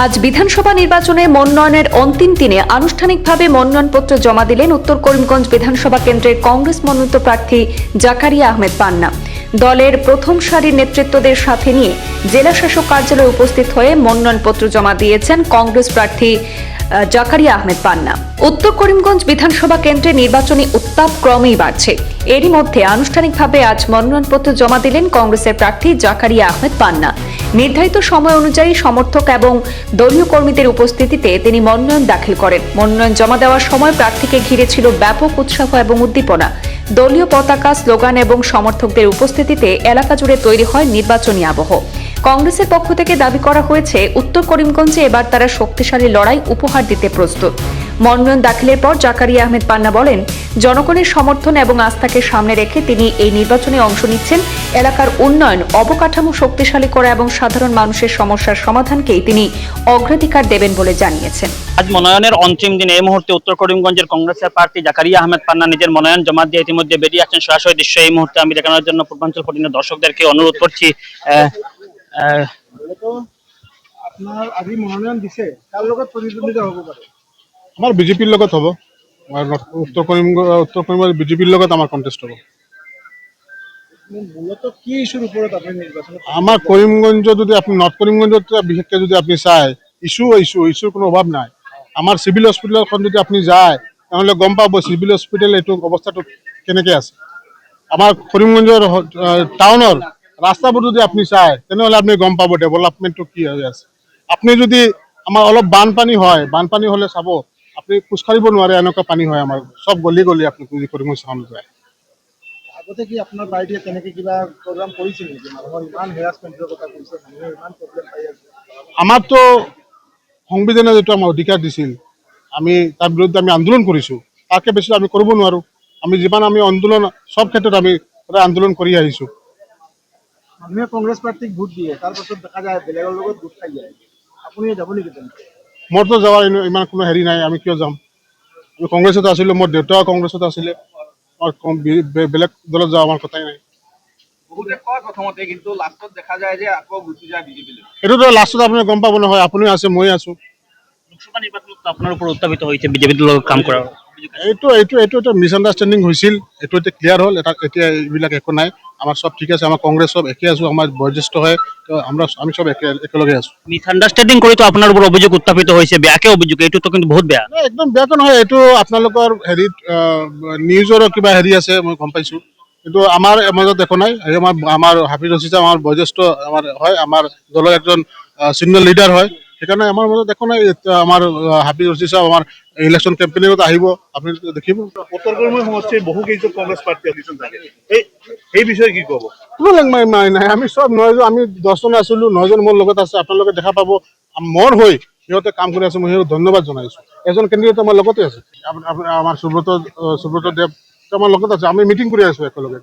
আজ বিধানসভা নির্বাচনে মনোনয়নের অন্তিম দিনে আনুষ্ঠানিকভাবে মনোনয়নপত্র জমা দিলেন উত্তর করিমগঞ্জ বিধানসভা কেন্দ্রের কংগ্রেস মনোনীত প্রার্থী জাকারিয়া আহমেদ পান্না। দলের প্রথম সারির নেতৃত্বদের সাথে নিয়ে জেলা শাসক কার্যালয়ে উপস্থিত হয়ে মনোনয়নপত্র জমা দিয়েছেন কংগ্রেস প্রার্থী জাকারিয়া আহমেদ পান্না। উত্তর করিমগঞ্জ বিধানসভা কেন্দ্রে নির্বাচনী উত্তাপ ক্রমেই বাড়ছে। এরই মধ্যে আনুষ্ঠানিকভাবে আজ মনোনয়নপত্র জমা দিলেন কংগ্রেসের প্রার্থী জাকারিয়া আহমেদ পান্না। নির্ধারিত সময় অনুযায়ী সমর্থক এবং দলীয় কর্মীদের উপস্থিতিতে তিনি মনোনয়ন দাখিল করেন। মনোনয়ন জমা দেওয়ার সময় প্রার্থীকে ঘিরে ছিল ব্যাপক উৎসাহ এবং উদ্দীপনা। দলীয় পতাকা, স্লোগান এবং সমর্থকদের উপস্থিতিতে এলাকা জুড়ে তৈরি হয় নির্বাচনী আবহ। কংগ্রেসের পক্ষ থেকে দাবি করা হয়েছে, উত্তর করিমগঞ্জে এবার তারা শক্তিশালী লড়াই উপহার দিতে প্রস্তুত। মনোনয়ন দাখিলের পর জাকারিয়া আহমেদ পান্না বলেন, জনগণের সমর্থন এবং আস্থাকে সামনে রেখে তিনি এই নির্বাচনে অংশ নিচ্ছেন। এলাকার উন্নয়ন, অবকাঠামো শক্তিশালী করা এবং সাধারণ মানুষের সমস্যার সমাধানকেই তিনি অগ্রাধিকার দেবেন বলে জানিয়েছেন। আজ মনোনয়নের অন্তিম দিনে এই মুহূর্তে উত্তর করিমগঞ্জের কংগ্রেসের প্রার্থী জাকারিয়া আহমেদ পান্না নিজের মনোনয়ন জমা দিয়ে ইতিমধ্যে বেরিয়ে আসছেন। সরাসরি দৃশ্য এই মুহূর্তে আমি দেখানোর জন্য পূর্বাঞ্চল 14 দর্শকদেরকে অনুরোধ করছি। আপনার আজি মনোনয়ন দিছে, কার লগত প্রতিদ্বন্দ্বিতা হ'ব পাৰে? আমাৰ বিজেপিৰ লগত হব। উত্তৰ কৰিমগঞ্জ বিজেপিৰ লগত আমাৰ কন্টেস্ট হব। মূলত কি ইস্যুৰ উপৰত আপুনি নিৰ্বাচন? আমার করিমগঞ্জ যদি আপনি নর্থ করিমগঞ্জত বিশেষকে যদি আপনি চায় ইস্যুর কোনো অভাব নাই। আমার সিভিল হস্পিটেলখন যদি আপনি যায় তাহলে গম পাব সিভিল হস্পিটেল এইটো অৱস্থাটো কেনেকৈ আছে। আমাৰ কৰিমগঞ্জেৰ টাউনেৰ ৰাস্তাবোৰ যদি আপনি চায় তেনেহলে আপনি গম পাব ডেভেলপমেন্টটো কি হৈ আছে। আপনি যদি আমার অলপ বানপানী হয়, বানপানী হলে চাব আপনি খোজকাঢ়িব নোৱাৰে, এনেকুৱা পানী হয় আমাৰ সব গলি গলি আপনি কৰিমগঞ্জ টাউন যায়। আগতে কি আপোনাৰ পাৰ্টিয়ে তেনেকৈ কিবা প্ৰগ্ৰাম কৰিছিল নেকি? মানুহৰ ইমান হেৰাছমেণ্টৰ কথা কৈছে, মানুহে ইমান প্ৰব্লেম পাই আছে। আমাৰতো সংবিধানে যেটো আমাৰ অধিকাৰ দিছিল, আমি তাৰ বিৰুদ্ধে আমি আন্দোলন কৰিছোঁ। তাকে বেছি আমি কৰিব নোৱাৰোঁ। আমি যিমান আমি আন্দোলন সব ক্ষেত্ৰত আমি সদায় আন্দোলন কৰি আহিছোঁ। মানুহে কংগ্ৰেছ পাৰ্টিক ভোট দিয়ে, তাৰ পাছত দেখা যায় বেলেগৰ লগত ভোট খাই যায়। আপুনি যাব নেকি তেনেকৈ? মোৰতো যাৱাৰ ইমান কোনো হেৰি নাই, আমি কিয় যাম? আমি কংগ্ৰেছত আছিলোঁ, মোৰ দেউতাও কংগ্ৰেছত আছিলে। বেলেগ দলত যোৱা আমাৰ কথাই নাই। এইটোতো লাষ্টত আপুনি গম পাব নহয়, আপুনিও আছে মই আছো। লোকসভা নির্বাচনত আপনার উপর উত্থাপিত হয়েছে বিজেপির লগত কাম করার। এইটো এটা মিছআণ্ডাৰষ্টেণ্ডিং হৈছিল, এইটো এতিয়া ক্লিয়াৰ হ'ল। এতিয়া এইবিলাক একো নাই, আমাৰ সব ঠিক আছে। আমাৰ কংগ্ৰেছ সব একে আছো, আমাৰ বয়োজ্যেষ্ঠ হয়, আমি সব একেলগে আছো। মিসআন্ডারস্ট্যান্ডিং করে তো আপনার উপর অভিযোগ উত্থাপিত হয়েছে, বেয়াকে অভিযোগ, এইটো তো কিন্তু বহুত বেয়া। একদম বেয়াটো নহয়, এইটো আপোনালোকৰ হেৰিত নিউজৰো কিবা হেৰি আছে, মই গম পাইছো। কিন্তু আমাৰ মাজত একো নাই। আমাৰ হাফিজ ৰছিদ আমাৰ বয়োজ্যেষ্ঠ আমাৰ হয়, আমাৰ দলৰ একজন চিনিয়ৰ লিডাৰ হয়। সেইকাৰণে আমাৰ মাজত একো নাই। আমাৰ হাফিজ ৰছিদ সাহেব আমাৰ ইলেকশ্যন কেম্পেইনত আহিব, আপুনি দেখিব। উত্তৰ কৰিমগঞ্জ সমষ্টিৰ বহু কেইজন কংগ্ৰেছ প্ৰাৰ্থী অডিশ্যন থাকে, এই বিষয়ে কি ক'ব? কোনো নাই, আমি সব 9জন, আমি 10জন আছিলো, 9জন মোৰ লগত আছে। আপোনালোকে দেখা পাব মোৰ হৈ সিহঁতে কাম কৰি আছে, মই সিহঁতক ধন্যবাদ জনাইছো। এজন কেণ্ডিডেট আমাৰ লগতে আছে, আমাৰ সুব্ৰত দেৱ আমাৰ লগত আছে। আমি মিটিং কৰি আছো একেলগে।